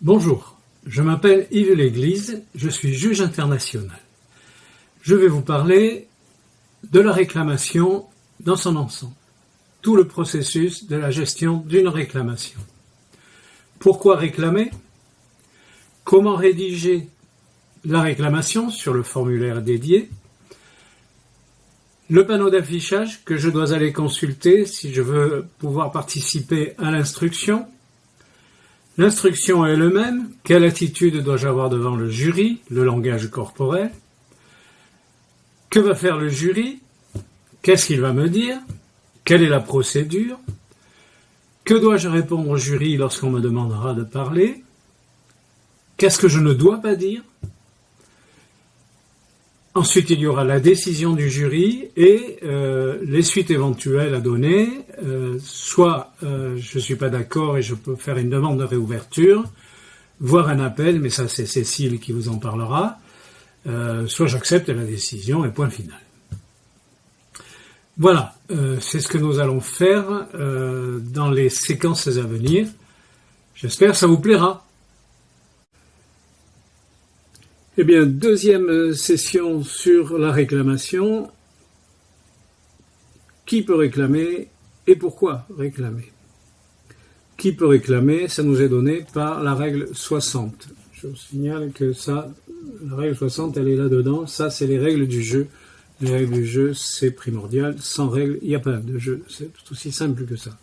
Bonjour, je m'appelle Yves L'Église, je suis juge international. Je vais vous parler de la réclamation dans son ensemble, tout le processus de la gestion d'une réclamation. Pourquoi réclamer? Comment rédiger la réclamation sur le formulaire dédié? Le panneau d'affichage que je dois aller consulter si je veux pouvoir participer à l'instruction. L'instruction est elle-même. Quelle attitude dois-je avoir devant le jury? Le langage corporel. Que va faire le jury? Qu'est-ce qu'il va me dire? Quelle est la procédure? Que dois-je répondre au jury lorsqu'on me demandera de parler? Qu'est-ce que je ne dois pas dire? Ensuite, il y aura la décision du jury et les suites éventuelles à donner. Soit je ne suis pas d'accord et je peux faire une demande de réouverture, voire un appel, mais ça c'est Cécile qui vous en parlera. Soit j'accepte la décision et point final. Voilà, c'est ce que nous allons faire dans les séquences à venir. J'espère que ça vous plaira. Eh bien, deuxième session sur la réclamation. Qui peut réclamer et pourquoi réclamer? Qui peut réclamer? Ça nous est donné par la règle 60. Je vous signale que ça, la règle 60, elle est là-dedans. Ça, c'est les règles du jeu. Les règles du jeu, c'est primordial. Sans règles, il n'y a pas de jeu. C'est tout aussi simple que ça.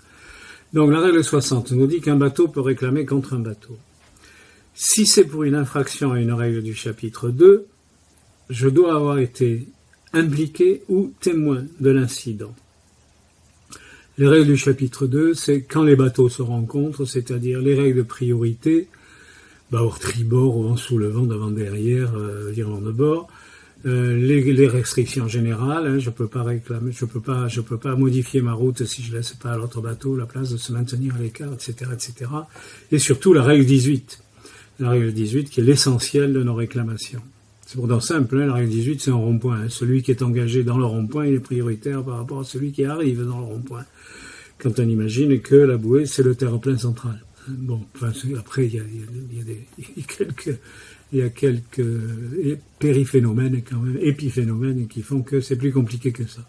Donc, la règle 60 nous dit qu'un bateau peut réclamer contre un bateau. Si c'est pour une infraction à une règle du chapitre 2, je dois avoir été impliqué ou témoin de l'incident. Les règles du chapitre 2, c'est quand les bateaux se rencontrent, c'est-à-dire les règles de priorité, bord, tribord, au vent sous le vent, devant, derrière, virement de bord, les restrictions générales, je peux pas réclamer, je peux pas modifier ma route si je laisse pas à l'autre bateau la place de se maintenir à l'écart, etc., etc. Et surtout la règle 18. La règle 18 qui est l'essentiel de nos réclamations. C'est pourtant simple, la règle 18 c'est un rond-point. Celui qui est engagé dans le rond-point, il est prioritaire par rapport à celui qui arrive dans le rond-point. Quand on imagine que la bouée c'est le terre-plein central. Bon, enfin, après il y a quelques périphénomènes quand même, épiphénomènes qui font que c'est plus compliqué que ça.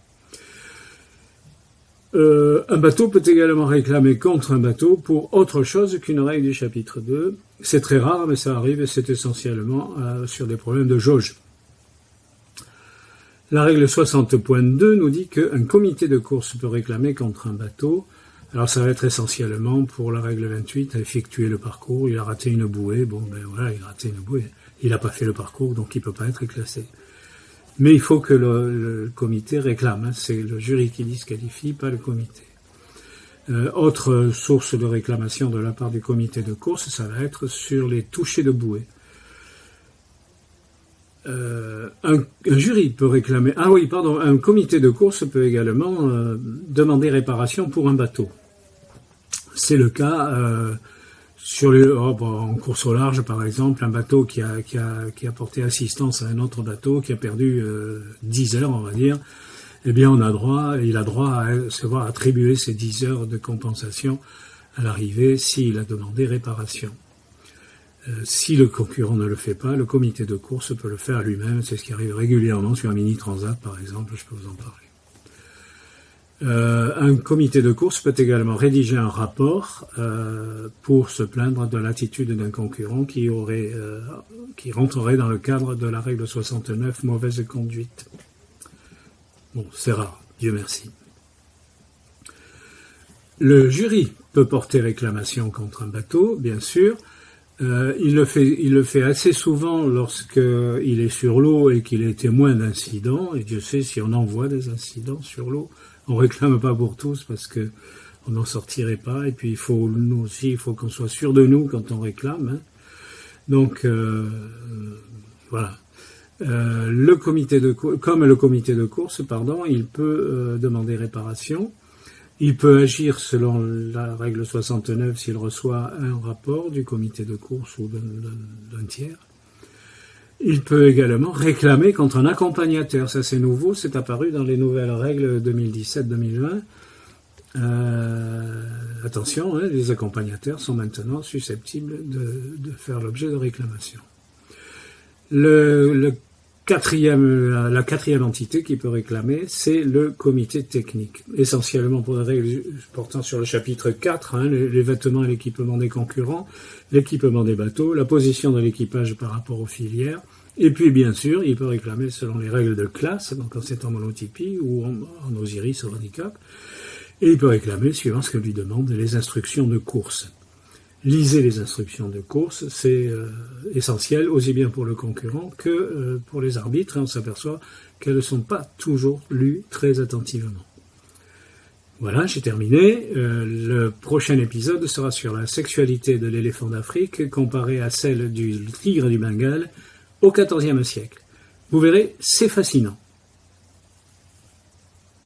Un bateau peut également réclamer contre un bateau pour autre chose qu'une règle du chapitre 2. C'est très rare, mais ça arrive et c'est essentiellement sur des problèmes de jauge. La règle 60.2 nous dit qu'un comité de course peut réclamer contre un bateau. Alors ça va être essentiellement pour la règle 28, à effectuer le parcours. Il a raté une bouée, bon ben voilà, il a raté une bouée. Il n'a pas fait le parcours, donc il ne peut pas être classé. Mais il faut que le comité réclame, c'est le jury qui disqualifie, pas le comité. Autre source de réclamation de la part du comité de course, ça va être sur les touchés de bouée. Un jury peut réclamer... un comité de course peut également demander réparation pour un bateau. C'est le cas en course au large, par exemple, un bateau qui a porté assistance à un autre bateau qui a perdu 10 heures, on va dire. Eh bien, il a droit à se voir attribuer ces 10 heures de compensation à l'arrivée s'il a demandé réparation. Si le concurrent ne le fait pas, le comité de course peut le faire lui-même. C'est ce qui arrive régulièrement sur un mini-transat, par exemple, je peux vous en parler. Un comité de course peut également rédiger un rapport pour se plaindre de l'attitude d'un concurrent qui rentrerait dans le cadre de la règle 69, mauvaise conduite. Bon, c'est rare, Dieu merci. Le jury peut porter réclamation contre un bateau, bien sûr. Il le fait assez souvent lorsqu'il est sur l'eau et qu'il est témoin d'incidents. Et Dieu sait si on envoie des incidents sur l'eau. On réclame pas pour tous parce que on n'en sortirait pas. Et puis nous aussi, il faut qu'on soit sûr de nous quand on réclame. Hein. Donc voilà. Le comité de course, il peut demander réparation. Il peut agir selon la règle 69 s'il reçoit un rapport du comité de course ou d'un tiers. Il peut également réclamer contre un accompagnateur. Ça c'est nouveau, c'est apparu dans les nouvelles règles 2017-2020. attention, hein, les accompagnateurs sont maintenant susceptibles de faire l'objet de réclamations. La quatrième entité qui peut réclamer, c'est le comité technique. Essentiellement pour des règles portant sur le chapitre 4, hein, les vêtements et l'équipement des concurrents, l'équipement des bateaux, la position de l'équipage par rapport aux filières, et puis bien sûr, il peut réclamer selon les règles de classe, donc quand c'est en monotypie ou en Osiris ou handicap, et il peut réclamer suivant ce que lui demandent les instructions de course. Lisez les instructions de course, c'est essentiel, aussi bien pour le concurrent que pour les arbitres, et on s'aperçoit qu'elles ne sont pas toujours lues très attentivement. Voilà, j'ai terminé. Le prochain épisode sera sur la sexualité de l'éléphant d'Afrique comparée à celle du tigre du Bengale au XIVe siècle. Vous verrez, c'est fascinant.